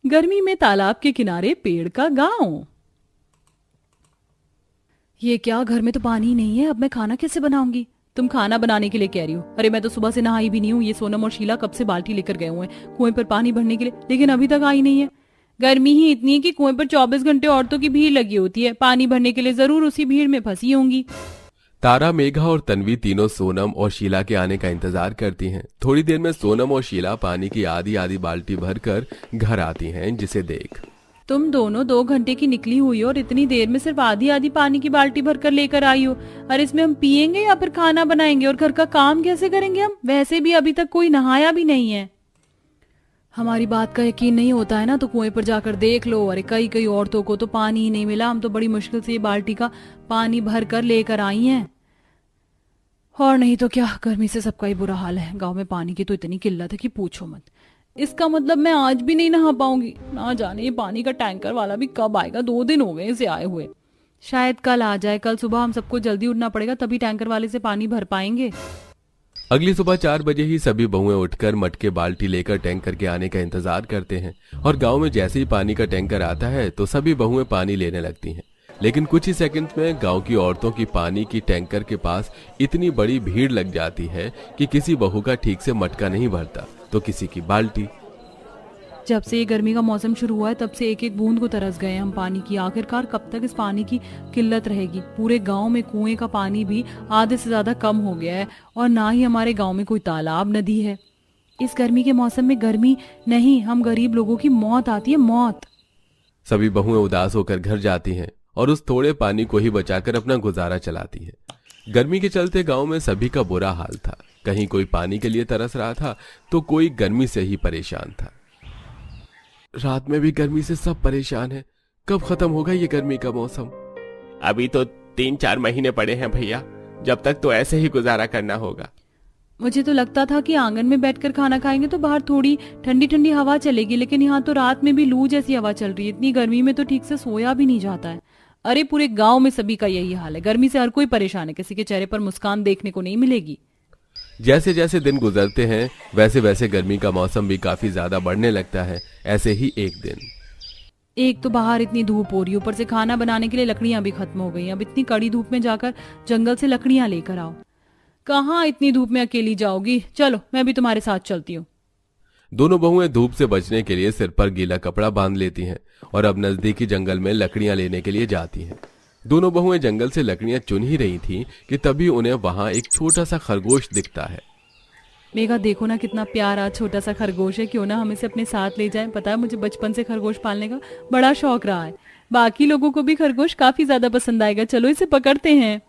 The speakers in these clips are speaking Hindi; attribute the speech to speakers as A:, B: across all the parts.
A: गर्मी में तालाब के किनारे पेड़ का गांव। ये क्या, घर में तो पानी ही नहीं है, अब मैं खाना कैसे बनाऊंगी? तुम खाना बनाने के लिए कह रही हो? अरे मैं तो सुबह से नहाई भी नहीं हूँ। ये सोनम और शीला कब से बाल्टी लेकर गए हुए हैं कुएं पर पानी भरने के लिए, लेकिन अभी तक आई नहीं है। गर्मी ही इतनी है कि कुएं पर 24 घंटे औरतों की भीड़ लगी होती है पानी भरने के लिए, जरूर उसी भीड़ में फंसी होंगी।
B: तारा, मेघा और तन्वी तीनों सोनम और शीला के आने का इंतजार करती हैं। थोड़ी देर में सोनम और शीला पानी की आधी आधी बाल्टी भरकर घर आती हैं, जिसे देख
A: तुम दोनों 2 घंटे की निकली हुई हो और इतनी देर में सिर्फ आधी आधी पानी की बाल्टी भर कर लेकर आई हो। और इसमें हम पियेंगे या फिर खाना बनाएंगे और घर का काम कैसे करेंगे हम? वैसे भी अभी तक कोई नहाया भी नहीं है। हमारी बात का यकीन नहीं होता है ना तो कुएं पर जाकर देख लो। अरे कई कई औरतों को तो पानी ही नहीं मिला, हम तो बड़ी मुश्किल से ये बाल्टी का पानी भर कर लेकर आई हैं। और नहीं तो क्या, गर्मी से सबका ही बुरा हाल है। गांव में पानी की तो इतनी किल्लत है कि पूछो मत। इसका मतलब मैं आज भी नहीं नहा पाऊंगी। ना जाने ये पानी का टैंकर वाला भी कब आएगा, 2 दिन हो गए इसे आए हुए। शायद कल आ जाए। कल सुबह हम सबको जल्दी उठना पड़ेगा, तभी टैंकर वाले से पानी भर पाएंगे।
B: अगली सुबह 4 बजे ही सभी बहुएं उठकर मटके बाल्टी लेकर टैंकर के आने का इंतजार करते हैं। और गांव में जैसे ही पानी का टैंकर आता है तो सभी बहुएं पानी लेने लगती हैं। लेकिन कुछ ही सेकंड्स में गांव की औरतों की पानी की टैंकर के पास इतनी बड़ी भीड़ लग जाती है कि किसी बहू का ठीक से मटका नहीं भरता तो किसी की बाल्टी।
A: जब से ये गर्मी का मौसम शुरू हुआ है तब से एक एक बूंद को तरस गए हम पानी की। आखिरकार कब तक इस पानी की किल्लत रहेगी? पूरे गांव में कुएं का पानी भी आधे से ज्यादा कम हो गया है और ना ही हमारे गांव में कोई तालाब नदी है। इस गर्मी के मौसम में गर्मी नहीं, हम गरीब लोगों की मौत आती है, मौत।
B: सभी बहुएं उदास होकर घर जाती हैं और उस थोड़े पानी को ही बचाकर अपना गुजारा चलाती हैं। गर्मी के चलते गांव में सभी का बुरा हाल था। कहीं कोई पानी के लिए तरस रहा था तो कोई गर्मी से ही परेशान था। रात में भी गर्मी से सब परेशान है। कब खत्म होगा ये गर्मी का मौसम?
C: अभी तो 3-4 महीने पड़े हैं भैया, जब तक तो ऐसे ही गुजारा करना होगा।
A: मुझे तो लगता था कि आंगन में बैठकर खाना खाएंगे तो बाहर थोड़ी ठंडी ठंडी हवा चलेगी, लेकिन यहाँ तो रात में भी लू जैसी हवा चल रही है। इतनी गर्मी में तो ठीक से सोया भी नहीं जाता है। अरे पूरे गांव में सभी का यही हाल है। गर्मी से हर कोई परेशान है, किसी के चेहरे पर मुस्कान देखने को नहीं मिलेगी।
B: जैसे जैसे दिन गुजरते हैं वैसे वैसे गर्मी का मौसम भी काफी ज्यादा बढ़ने लगता है। ऐसे ही एक दिन,
A: एक तो बाहर इतनी धूप हो रही, ऊपर से खाना बनाने के लिए लकड़ियां भी खत्म हो गई। अब इतनी कड़ी धूप में जाकर जंगल से लकड़ियां लेकर आओ। कहाँ इतनी धूप में अकेली जाओगी? चलो मैं भी तुम्हारे साथ चलती हूँ।
B: दोनों बहुएं धूप से बचने के लिए सिर पर गीला कपड़ा बांध लेती हैं और अब नजदीकी जंगल में लकड़ियां लेने के लिए जाती हैं। दोनों बहुएं जंगल से लकड़ियां चुन ही रही थीं कि तभी उन्हें वहां एक छोटा सा खरगोश दिखता है।
A: मेघा देखो ना कितना प्यारा छोटा सा खरगोश है, क्यों ना हम इसे अपने साथ ले जाएं। पता है मुझे बचपन से खरगोश पालने का बड़ा शौक रहा है। बाकी लोगों को भी खरगोश काफी ज्यादा पसंद आएगा। चलो इसे पकड़ते हैं।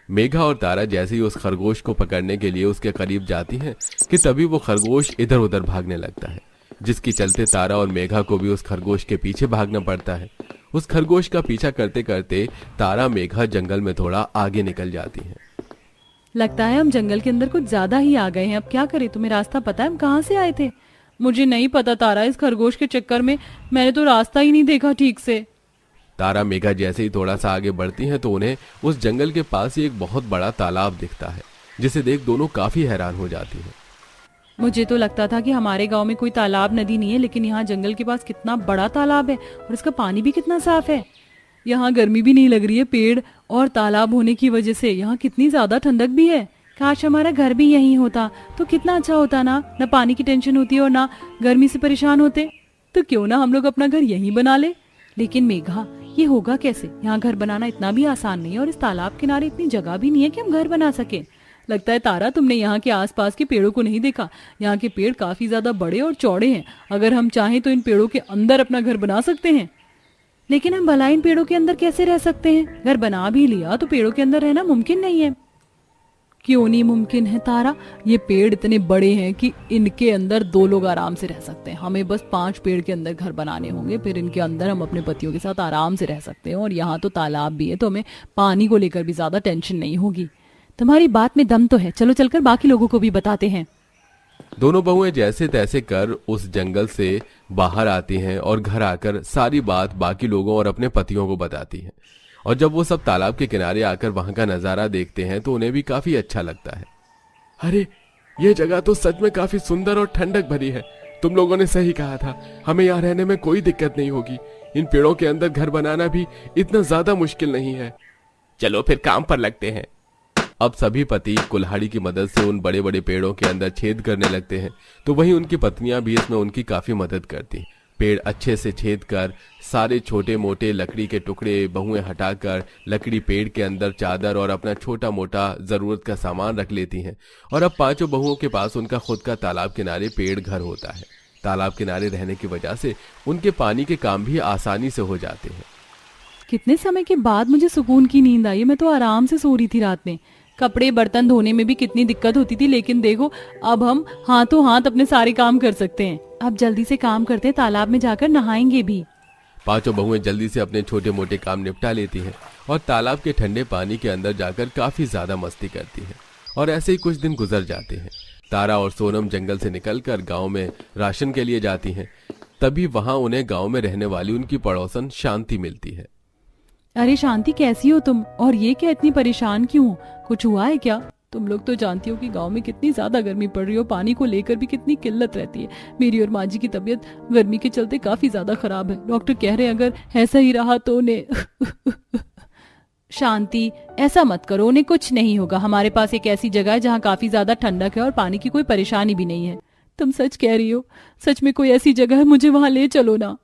B: मेघा और तारा जैसे ही उस खरगोश को पकड़ने के लिए उसके करीब जाती हैं कि तभी वो खरगोश इधर उधर भागने लगता है, जिसके चलते तारा और मेघा को भी उस खरगोश के पीछे भागना पड़ता है। उस खरगोश का पीछा करते करते तारा मेघा जंगल में थोड़ा आगे निकल जाती हैं।
A: लगता है हम जंगल के अंदर कुछ ज्यादा ही आ गए हैं। अब क्या करें? तुम्हें रास्ता पता है हम कहाँ से आए थे? मुझे नहीं पता तारा, इस खरगोश के चक्कर में मैंने तो रास्ता ही नहीं देखा ठीक से।
B: तारा मेघा जैसे ही थोड़ा सा आगे बढ़ती हैं तो उन्हें उस जंगल के पास ही एक बहुत बड़ा तालाब दिखता है, जिसे देख दोनों काफी हैरान हो जाती हैं।
A: मुझे तो लगता था कि हमारे गांव में कोई तालाब नदी नहीं है, लेकिन यहाँ जंगल के पास कितना बड़ा तालाब है और इसका पानी भी कितना साफ है। यहाँ गर्मी भी नहीं लग रही है। पेड़ और तालाब होने की वजह से यहाँ कितनी ज्यादा ठंडक भी है। काश हमारा घर भी यहीं होता तो कितना अच्छा होता ना। न पानी की टेंशन होती और ना गर्मी से परेशान होते। तो क्यों ना हम लोग अपना घर यहीं बना ले। लेकिन मेघा ये होगा कैसे? यहाँ घर बनाना इतना भी आसान नहीं है और इस तालाब किनारे इतनी जगह भी नहीं है कि हम घर बना सके। लगता है तारा तुमने यहाँ के आसपास के पेड़ों को नहीं देखा। यहाँ के पेड़ काफी ज्यादा बड़े और चौड़े हैं। अगर हम चाहें तो इन पेड़ों के अंदर अपना घर बना सकते हैं। लेकिन हम भला इन पेड़ों के अंदर कैसे रह सकते हैं? घर बना भी लिया तो पेड़ों के अंदर रहना मुमकिन नहीं है। क्यों नहीं मुमकिन है तारा? ये पेड़ इतने बड़े हैं कि इनके अंदर 2 लोग आराम से रह सकते हैं। हमें बस 5 पेड़ के अंदर घर बनाने होंगे, फिर इनके अंदर हम अपने पतियों के साथ आराम से रह सकते हैं। और यहाँ तो तालाब भी है तो हमें पानी को लेकर भी ज्यादा टेंशन नहीं होगी। तुम्हारी बात में दम तो है। चलो चलकर बाकी लोगों को भी बताते हैं।
B: दोनों बहुएं जैसे तैसे कर उस जंगल से बाहर आती हैं और घर आकर सारी बात बाकी लोगों और अपने पतियों को बताती हैं। और जब वो सब तालाब के किनारे आकर वहां का नजारा देखते हैं तो उन्हें भी काफी अच्छा लगता है। अरे ये जगह तो सच में काफी सुंदर और ठंडक भरी है।
C: तुम लोगों ने सही कहा था, हमें यहाँ रहने में कोई दिक्कत नहीं होगी। इन पेड़ों के अंदर घर बनाना भी इतना ज्यादा मुश्किल नहीं है। चलो फिर काम पर लगते हैं।
B: अब सभी पति कुल्हाड़ी की मदद से उन बड़े बड़े पेड़ों के अंदर छेद करने लगते हैं, तो वहीं उनकी पत्नियां भी इसमें उनकी काफी मदद करती हैं। पेड़ अच्छे से छेद कर सारे छोटे मोटे लकड़ी के टुकड़े बहुएं हटाकर लकड़ी पेड़ के अंदर चादर और अपना छोटा मोटा जरूरत का सामान रख लेती हैं। और अब पांचों बहुओं के पास उनका खुद का तालाब किनारे पेड़ घर होता है। तालाब किनारे रहने की वजह से उनके पानी के काम भी आसानी से हो जाते हैं।
A: कितने समय के बाद मुझे सुकून की नींद आई। मैं तो आराम से सो रही थी रात में। कपड़े बर्तन धोने में भी कितनी दिक्कत होती थी, लेकिन देखो अब हम हाथों हाथ अपने सारे काम कर सकते हैं। अब जल्दी से काम करते हैं, तालाब में जाकर नहाएंगे भी।
B: पांचों बहुएं जल्दी से अपने छोटे मोटे काम निपटा लेती हैं और तालाब के ठंडे पानी के अंदर जाकर काफी ज्यादा मस्ती करती हैं। और ऐसे ही कुछ दिन गुजर जाते हैं। तारा और सोनम जंगल से निकलकर गांव में राशन के लिए जाती हैं। तभी वहां उन्हें गांव में रहने वाली उनकी पड़ोसन शांति मिलती है।
A: अरे शांति, कैसी हो तुम? और ये क्या, इतनी परेशान क्यों हो? कुछ हुआ है क्या? तुम लोग तो जानती हो कि गांव में कितनी ज्यादा गर्मी पड़ रही है और पानी को लेकर भी कितनी किल्लत रहती है। मेरी और माँ जी की तबीयत गर्मी के चलते काफी ज्यादा खराब है। डॉक्टर कह रहे हैं अगर ऐसा ही रहा तो उन्हें शांति, ऐसा मत करो, उन्हें कुछ नहीं होगा। हमारे पास एक ऐसी जगह है जहाँ काफी ज्यादा ठंडक है और पानी की कोई परेशानी भी नहीं है। तुम सच कह रही हो? सच में कोई ऐसी जगह है? मुझे वहां ले चलो ना।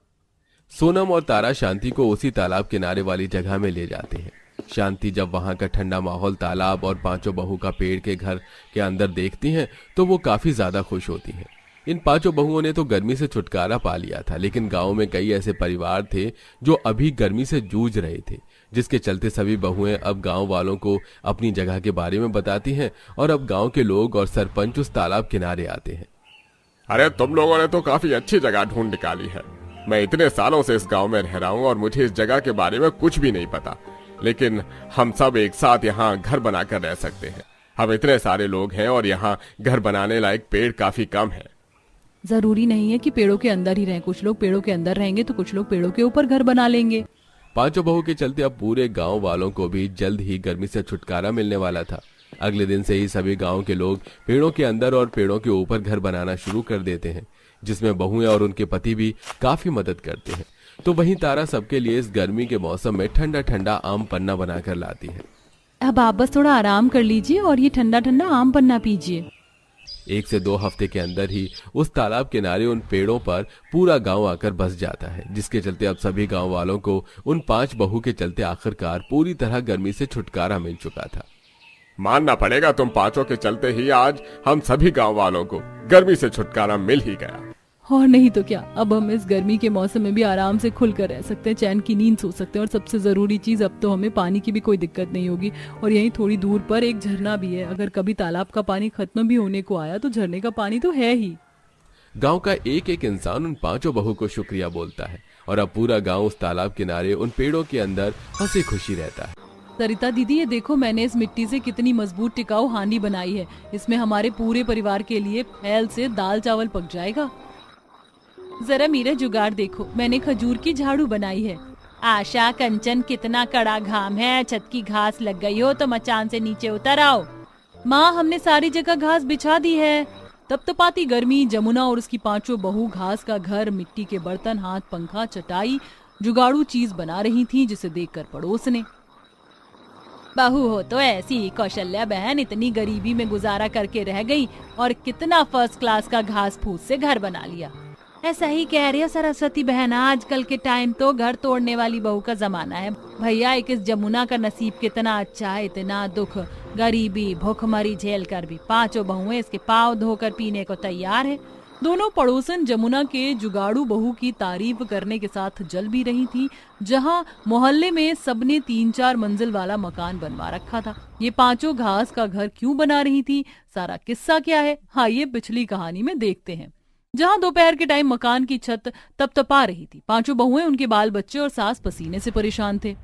B: सोनम और तारा शांति को उसी तालाब किनारे वाली जगह में ले जाते हैं। शांति जब वहां का ठंडा माहौल, तालाब और पांचों बहू का पेड़ के घर के अंदर देखती हैं तो वो काफी ज्यादा खुश होती हैं। इन पांचों बहुओं ने तो गर्मी से छुटकारा पा लिया था, लेकिन गांव में कई ऐसे परिवार थे जो अभी गर्मी से जूझ रहे थे, जिसके चलते सभी बहुएं अब गांव वालों को अपनी जगह के बारे में बताती हैं और अब गांव के लोग और सरपंच उस तालाब किनारे आते हैं।
C: अरे तुम लोगों ने तो काफी अच्छी जगह ढूंढ निकाली है। मैं इतने सालों से इस गांव में रह रहा हूँ और मुझे इस जगह के बारे में कुछ भी नहीं पता, लेकिन हम सब एक साथ यहाँ घर बनाकर रह सकते हैं। हम इतने सारे लोग हैं और यहाँ घर बनाने लायक पेड़ काफी कम है।
A: जरूरी नहीं है कि पेड़ों के अंदर ही रहें। कुछ लोग पेड़ों के अंदर रहेंगे तो कुछ लोग पेड़ों के ऊपर घर बना लेंगे।
B: पांचों बहू के चलते अब पूरे गांव वालों को भी जल्द ही गर्मी से छुटकारा मिलने वाला था। अगले दिन से ही सभी गांव के लोग पेड़ों के अंदर और पेड़ों के ऊपर घर बनाना शुरू कर देते हैं, जिसमें बहुएं और उनके पति भी काफी मदद करते हैं। तो वहीं तारा सबके लिए इस गर्मी के मौसम में ठंडा ठंडा आम पन्ना बनाकर लाती है।
A: अब आप बस थोड़ा आराम कर लीजिए और ये ठंडा ठंडा आम पन्ना पीजिए।
B: 1 से 2 हफ्ते के अंदर ही उस तालाब किनारे उन पेड़ों पर पूरा गांव आकर बस जाता है, जिसके चलते अब सभी गांव वालों को उन 5 बहू के चलते आखिरकार पूरी तरह गर्मी से छुटकारा मिल चुका था।
C: मानना पड़ेगा, तुम पांचों के चलते ही आज हम सभी गांव वालों को गर्मी से छुटकारा मिल ही गया।
A: और नहीं तो क्या, अब हम इस गर्मी के मौसम में भी आराम से खुलकर रह सकते हैं, चैन की नींद सो सकते हैं। और सबसे जरूरी चीज, अब तो हमें पानी की भी कोई दिक्कत नहीं होगी। और यहीं थोड़ी दूर पर एक झरना भी है। अगर कभी तालाब का पानी खत्म भी होने को आया तो झरने का पानी तो है ही।
B: गांव का एक एक इंसान उन 5 बहू को शुक्रिया बोलता है और अब पूरा गांव उस तालाब किनारे उन पेड़ों के अंदर हंसी खुशी रहता है।
A: सरिता दीदी, ये देखो मैंने इस मिट्टी से कितनी मजबूत टिकाऊ हांडी बनाई है। इसमें हमारे पूरे परिवार के लिए फैल से दाल चावल पक जाएगा। जरा मेरा जुगाड़ देखो, मैंने खजूर की झाड़ू बनाई है। आशा, कंचन, कितना कड़ा घाम है, छत की घास लग गई हो तो मचान से नीचे उतर आओ। माँ, हमने सारी जगह घास बिछा दी है। तब तपाती गर्मी, जमुना और उसकी 5 बहू घास का घर, मिट्टी के बर्तन, हाथ पंखा, चटाई, जुगाड़ू चीज बना रही थी, जिसे देखकर पड़ोस ने, बहू हो तो ऐसी, कौशल्या बहन इतनी गरीबी में गुजारा करके रह गई और कितना फर्स्ट क्लास का घास फूस से घर बना लिया। ऐसा ही कह रही है सरस्वती बहन, आजकल के टाइम तो घर तोड़ने वाली बहू का जमाना है। भैया, एक इस जमुना का नसीब कितना अच्छा है, इतना दुख, गरीबी, भूखमरी झेल कर भी 5 बहुएं इसके पाँव धोकर पीने को तैयार है। दोनों पड़ोसन जमुना के जुगाड़ू बहू की तारीफ करने के साथ जल भी रही थी। जहां मोहल्ले में सबने 3-4 मंजिल वाला मकान बनवा रखा था। ये 5 घास का घर क्यों बना रही थी, सारा किस्सा क्या है, आइए पिछली कहानी में देखते हैं। जहां दोपहर के टाइम मकान की छत तपतपा रही थी, 5 बहुएं, उनके बाल बच्चे और सास पसीने से परेशान थे।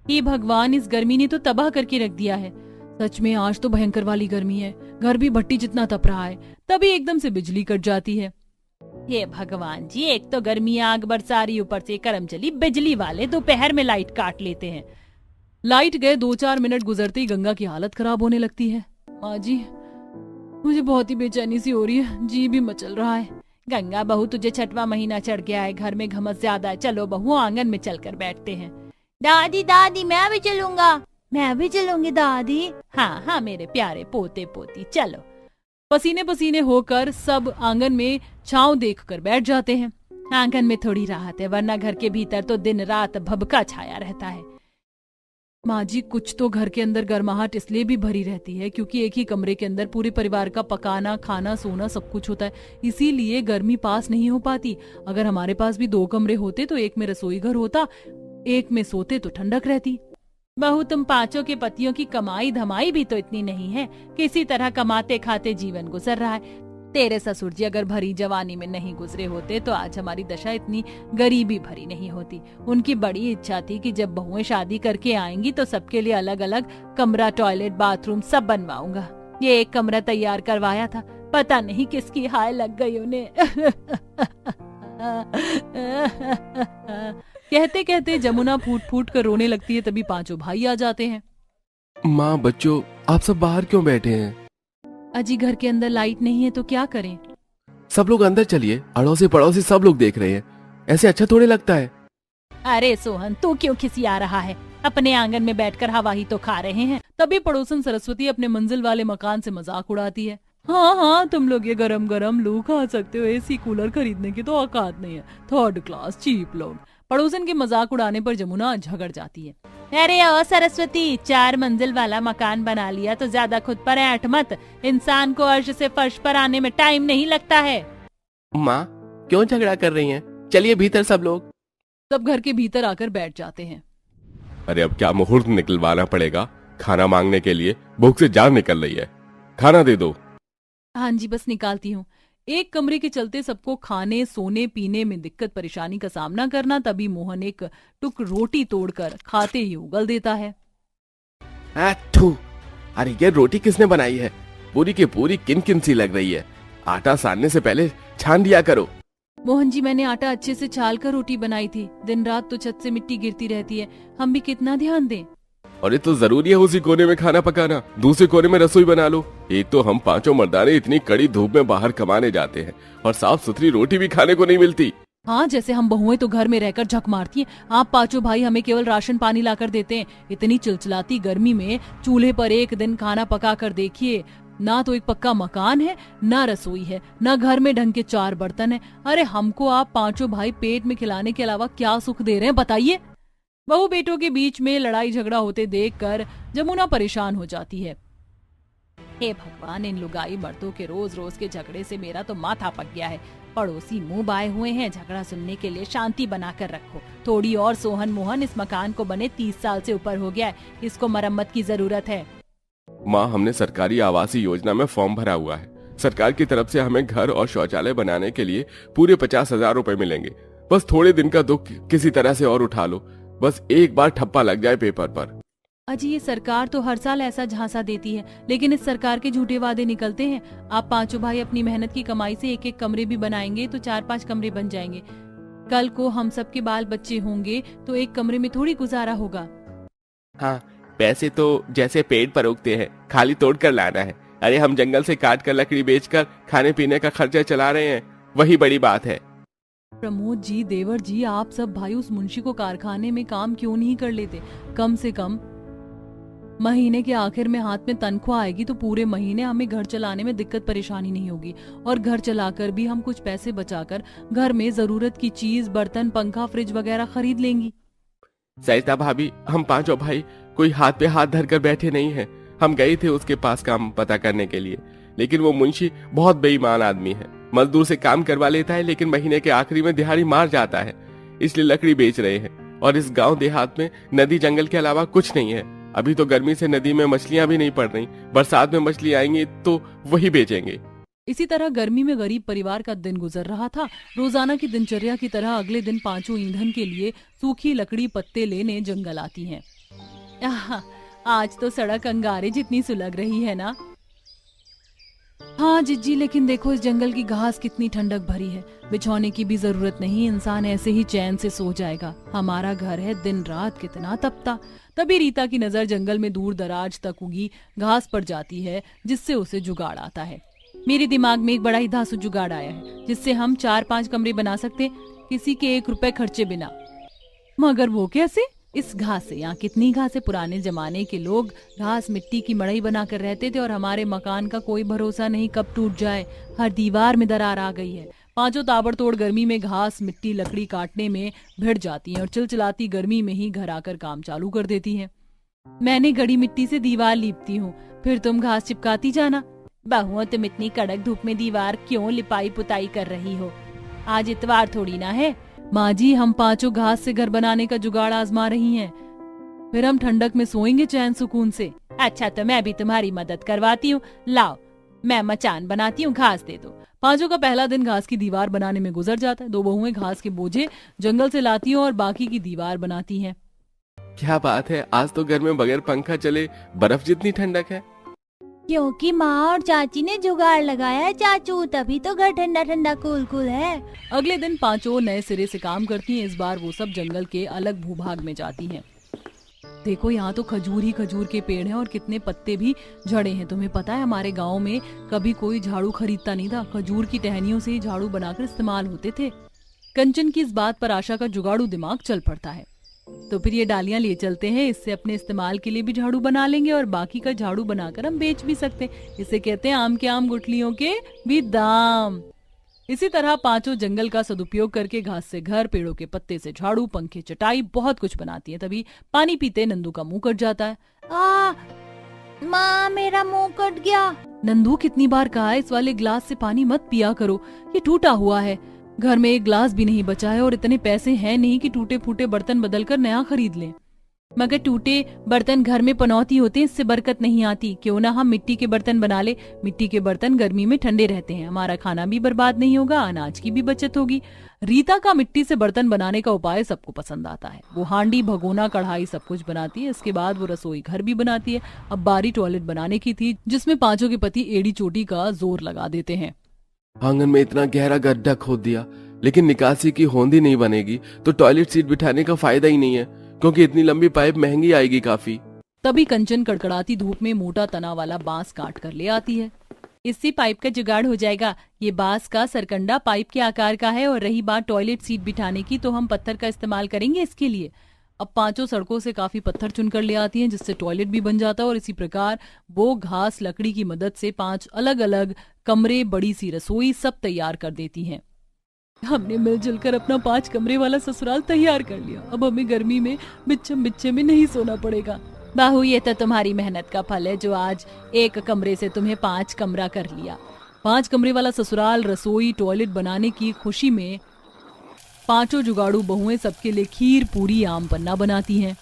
A: ये भगवान, इस गर्मी ने तो तबाह करके रख दिया है। सच में आज तो भयंकर वाली गर्मी है। घर भी भट्टी जितना तप रहा है। तभी एकदम से बिजली कट जाती है। हे भगवान जी, एक तो गर्मी आग बरसा रही, ऊपर से करमचली बिजली वाले दोपहर में लाइट काट लेते हैं। लाइट गए 2-4 मिनट गुजरते ही गंगा की हालत खराब होने लगती है। माँ जी, मुझे बहुत ही बेचैनी सी हो रही है, जी भी मचल रहा है। गंगा बहू, तुझे छठवां महीना चढ़ गया है, घर में घमस ज्यादा है। चलो बहू, आंगन में चलकर बैठते हैं। दादी दादी मैं भी चलूंगा। मैं भी चलूंगी दादी। हाँ हाँ मेरे प्यारे पोते पोती, चलो। पसीने पसीने होकर सब आंगन में छांव देखकर बैठ जाते हैं। आंगन में थोड़ी राहत है, वरना घर के भीतर तो दिन रात भभका छाया रहता है। माँ जी, कुछ तो घर के अंदर गर्माहट इसलिए भी भरी रहती है क्योंकि एक ही कमरे के अंदर पूरे परिवार का पकाना, खाना, सोना सब कुछ होता है, इसीलिए गर्मी पास नहीं हो पाती। अगर हमारे पास भी 2 कमरे होते तो एक में रसोई घर होता, एक में सोते तो ठंडक रहती। बहू, तुम पांचों के पतियों की कमाई धमाई भी तो इतनी नहीं है, किसी तरह कमाते खाते जीवन गुजर रहा है। तेरे ससुर जी अगर भरी जवानी में नहीं गुजरे होते तो आज हमारी दशा इतनी गरीबी भरी नहीं होती। उनकी बड़ी इच्छा थी कि जब बहुएं शादी करके आएंगी तो सबके लिए अलग अलग कमरा, टॉयलेट, बाथरूम सब बनवाऊंगा। ये एक कमरा तैयार करवाया था, पता नहीं किसकी हाय लग गई उन्हें। कहते कहते जमुना फूट फूट कर रोने लगती है। तभी पांचों भाई आ जाते हैं।
B: माँ, बच्चों, आप सब बाहर क्यों बैठे हैं?
A: अजी, घर के अंदर लाइट नहीं है तो क्या करें?
B: सब लोग अंदर चलिए, अड़ोसी पड़ोसी सब लोग देख रहे हैं, ऐसे अच्छा थोड़े लगता है।
A: अरे सोहन, तू क्यों खिसिया रहा है? अपने आंगन में बैठकर हवा ही तो खा रहे हैं। तभी पड़ोसन सरस्वती अपने मंजिल वाले मकान से मजाक उड़ाती है। हाँ हाँ, तुम लोग ये गरम गरम लू खा सकते हो, एसी कूलर खरीदने की तो औकात नहीं है, 3rd क्लास चीप लोग। पड़ोसन के मजाक उड़ाने पर जमुना झगड़ जाती है। अरे ओ सरस्वती, 4 मंजिल वाला मकान बना लिया तो ज्यादा खुद पर ऐंठ मत। इंसान को अर्श से फर्श पर आने में टाइम नहीं लगता है।
B: माँ, क्यों झगड़ा कर रही हैं? चलिए भीतर सब लोग।
A: सब घर के भीतर आकर बैठ जाते हैं।
C: अरे अब क्या मुहूर्त निकलवाना पड़ेगा खाना मांगने के लिए? भूख से जान निकल रही है, खाना दे दो।
A: हाँ जी, बस निकालती हूँ। एक कमरे के चलते सबको खाने, सोने, पीने में दिक्कत परेशानी का सामना करना। तभी मोहन एक टुक रोटी तोड़कर खाते ही उगल देता है।
B: थू, अरे ये रोटी किसने बनाई है? पूरी की पूरी किन किन सी लग रही है। आटा सानने से पहले छान दिया करो।
A: मोहन जी, मैंने आटा अच्छे से छाल कर रोटी बनाई थी। दिन रात तो छत से मिट्टी गिरती रहती है, हम भी कितना ध्यान दें।
C: और ये तो जरूरी है उसी कोने में खाना पकाना, दूसरे कोने में रसोई बना लो। एक तो हम पांचों मर्दाने इतनी कड़ी धूप में बाहर कमाने जाते हैं और साफ सुथरी रोटी भी खाने को नहीं मिलती।
A: हाँ, जैसे हम बहुएं तो घर में रहकर झक मारती हैं, आप पांचों भाई हमें केवल राशन पानी लाकर देते हैं। इतनी चिलचिलाती गर्मी में चूल्हे पर एक दिन खाना पका कर देखिए। ना तो एक पक्का मकान है, ना रसोई है, ना घर में ढंग के 4 बर्तन है। अरे हमको आप पांचों भाई पेट में खिलाने के अलावा क्या सुख दे रहे हैं, बताइए। बहू बेटों के बीच में लड़ाई झगड़ा होते देखकर जमुना परेशान हो जाती है। हे भगवान, इन लुगाई मर्दों के रोज रोज के झगड़े से मेरा तो माथा पक गया है। पड़ोसी मुंह बाए हुए हैं, झगड़ा सुनने के लिए शांति बनाकर रखो थोड़ी और। सोहन मोहन, इस मकान को बने 30 साल से ऊपर हो गया है, इसको मरम्मत की जरूरत है।
C: माँ, हमने सरकारी आवासीय योजना में फॉर्म भरा हुआ है। सरकार की तरफ से हमें घर और शौचालय बनाने के लिए पूरे 50,000 रुपए मिलेंगे। बस थोड़े दिन का दुख किसी तरह से और उठा लो, बस एक बार ठप्पा लग जाए पेपर पर।
A: अजी, ये सरकार तो हर साल ऐसा झांसा देती है, लेकिन इस सरकार के झूठे वादे निकलते हैं। आप पांचों भाई अपनी मेहनत की कमाई से एक एक कमरे भी बनाएंगे तो 4-5 कमरे बन जाएंगे। कल को हम सबके बाल बच्चे होंगे तो एक कमरे में थोड़ी गुजारा होगा।
B: हाँ, पैसे तो जैसे पेड़ पर उगते हैं, खाली तोड़ कर लाना है। अरे हम जंगल से काट कर लकड़ी बेचकर खाने पीने का खर्चा चला रहे हैं, वही बड़ी बात है।
A: प्रमोद जी, देवर जी, आप सब भाई उस मुंशी को कारखाने में काम क्यों नहीं कर लेते? कम से कम महीने के आखिर में हाथ में तनख्वाह आएगी तो पूरे महीने हमें घर चलाने में दिक्कत परेशानी नहीं होगी, और घर चलाकर भी हम कुछ पैसे बचाकर घर में जरूरत की चीज, बर्तन, पंखा, फ्रिज वगैरह खरीद लेंगी।
B: सरिता भाभी, हम पांचों भाई कोई हाथ पे हाथ धर कर बैठे नहीं हैं। हम गए थे उसके पास काम पता करने के लिए, लेकिन वो मुंशी बहुत बेईमान आदमी है। मजदूर से काम करवा लेता है लेकिन महीने के आखिरी में दिहाड़ी मार जाता है, इसलिए लकड़ी बेच रहे हैं। और इस गांव देहात में नदी जंगल के अलावा कुछ नहीं है। अभी तो गर्मी से नदी में मछलियां भी नहीं पड़ रही, बरसात में मछली आएंगी तो वही बेचेंगे।
A: इसी तरह गर्मी में गरीब परिवार का दिन गुजर रहा था। रोजाना की दिनचर्या की तरह अगले दिन पांचों ईंधन के लिए सूखी लकड़ी पत्ते लेने जंगल आती हैं। आज तो सड़क अंगारे जितनी सुलग रही है ना। हाँ जिज्जी, लेकिन देखो इस जंगल की घास कितनी ठंडक भरी है, बिछौने की भी जरूरत नहीं, इंसान ऐसे ही चैन से सो जाएगा। हमारा घर है, दिन रात कितना तपता। तभी रीता की नजर जंगल में दूर दराज तक उगी घास पर जाती है, जिससे उसे जुगाड़ आता है। मेरे दिमाग में एक बड़ा ही धांसू जुगाड़ आया है जिससे हम 4-5 कमरे बना सकते, किसी के 1 रुपए खर्चे बिना। मगर वो कैसे? इस घास से। यहाँ कितनी घास है। पुराने जमाने के लोग घास मिट्टी की मड़ई बनाकर रहते थे और हमारे मकान का कोई भरोसा नहीं कब टूट जाए। हर दीवार में दरार आ गई है। पांचों ताबड़तोड़ गर्मी में घास मिट्टी लकड़ी काटने में भिड़ जाती हैं और चिलचिलाती गर्मी में ही घर आकर काम चालू कर देती हैं। मैंने गड़ी मिट्टी से दीवार लीपती हूँ, फिर तुम घास चिपकाती जाना। बहुओं, तुम इतनी कड़क धूप में दीवार क्यों लिपाई पुताई कर रही हो? आज इतवार थोड़ी ना है। माँ जी, हम पांचों घास से घर बनाने का जुगाड़ आजमा रही हैं। फिर हम ठंडक में सोएंगे चैन सुकून से। अच्छा, तो मैं भी तुम्हारी मदद करवाती हूँ। लाओ, मैं मचान बनाती हूँ, घास दे दो। पांचों का पहला दिन घास की दीवार बनाने में गुजर जाता है। 2 बहुएं घास के बोझे जंगल से लाती हैं और बाकी की दीवार बनाती हैं।
B: क्या बात है, आज तो घर में बगैर पंखा चले बर्फ जितनी ठंडक है।
D: क्योंकि माँ और चाची ने जुगाड़ लगाया है चाचू, तभी तो घर ठंडा ठंडा कूल कूल है।
A: अगले दिन पांचों नए सिरे से काम करती हैं। इस बार वो सब जंगल के अलग भूभाग में जाती हैं। देखो, यहाँ तो खजूर ही खजूर के पेड़ हैं और कितने पत्ते भी झड़े हैं। तुम्हें पता है, हमारे गांव में कभी कोई झाड़ू खरीदता नहीं था। खजूर की टहनियों से ही झाड़ू बनाकर इस्तेमाल होते थे। कंचन की इस बात पर आशा का जुगाड़ू दिमाग चल पड़ता है। तो फिर ये डालियां ले चलते हैं, इससे अपने इस्तेमाल के लिए भी झाड़ू बना लेंगे और बाकी का झाड़ू बनाकर हम बेच भी सकते हैं। इसे कहते हैं आम के आम गुठलियों के भी दाम। इसी तरह पांचों जंगल का सदुपयोग करके घास से घर, पेड़ों के पत्ते से झाड़ू, पंखे, चटाई, बहुत कुछ बनाती है। तभी पानी पीते नंदू का मुंह कट जाता है।
D: माँ, मेरा मुंह कट गया।
A: नंदू, कितनी बार कहा है इस वाले ग्लास से पानी मत पिया करो, ये टूटा हुआ है। घर में एक ग्लास भी नहीं बचा है और इतने पैसे हैं नहीं कि टूटे फूटे बर्तन बदलकर नया खरीद लें। मगर टूटे बर्तन घर में पनौती होते हैं, इससे बरकत नहीं आती। क्यों ना हम मिट्टी के बर्तन बना ले। मिट्टी के बर्तन गर्मी में ठंडे रहते हैं, हमारा खाना भी बर्बाद नहीं होगा, अनाज की भी बचत होगी। रीता का मिट्टी से बर्तन बनाने का उपाय सबको पसंद आता है। वो हांडी, भगोना, कढ़ाई सब कुछ बनाती है। इसके बाद वो रसोई घर भी बनाती है। अब बारी टॉयलेट बनाने की थी, जिसमें पांचों के पति एड़ी चोटी का जोर लगा देते हैं।
B: आंगन में इतना गहरा गड्ढा खोद दिया, लेकिन निकासी की होंदी नहीं बनेगी तो टॉयलेट सीट बिठाने का फायदा ही नहीं है, क्योंकि इतनी लंबी पाइप महंगी आएगी काफी।
A: तभी कंचन कड़कड़ाती धूप में मोटा तना वाला बांस काट कर ले आती है। इससे पाइप का जुगाड़ हो जाएगा। ये बांस का सरकंडा पाइप के आकार का है। और रही बात टॉयलेट सीट बिठाने की, तो हम पत्थर का इस्तेमाल करेंगे इसके लिए। अब पांचों सड़कों से काफी पत्थर चुनकर ले आती हैं, जिससे टॉयलेट भी बन जाता है। और इसी प्रकार वो घास लकड़ी की मदद से 5 अलग अलग कमरे, बड़ी सी रसोई सब तैयार कर देती हैं। हमने मिलजुल कर अपना 5 कमरे वाला ससुराल तैयार कर लिया। अब हमें गर्मी में बिच्छम बिच्छे में नहीं सोना पड़ेगा। बाहू, ये तो तुम्हारी मेहनत का फल है जो आज 1 कमरे से तुम्हें 5 कमरा कर लिया। 5 कमरे वाला ससुराल, रसोई, टॉयलेट बनाने की खुशी में पांचों जुगाड़ू बहुएं सबके लिए खीर, पूरी, आम पन्ना बनाती हैं।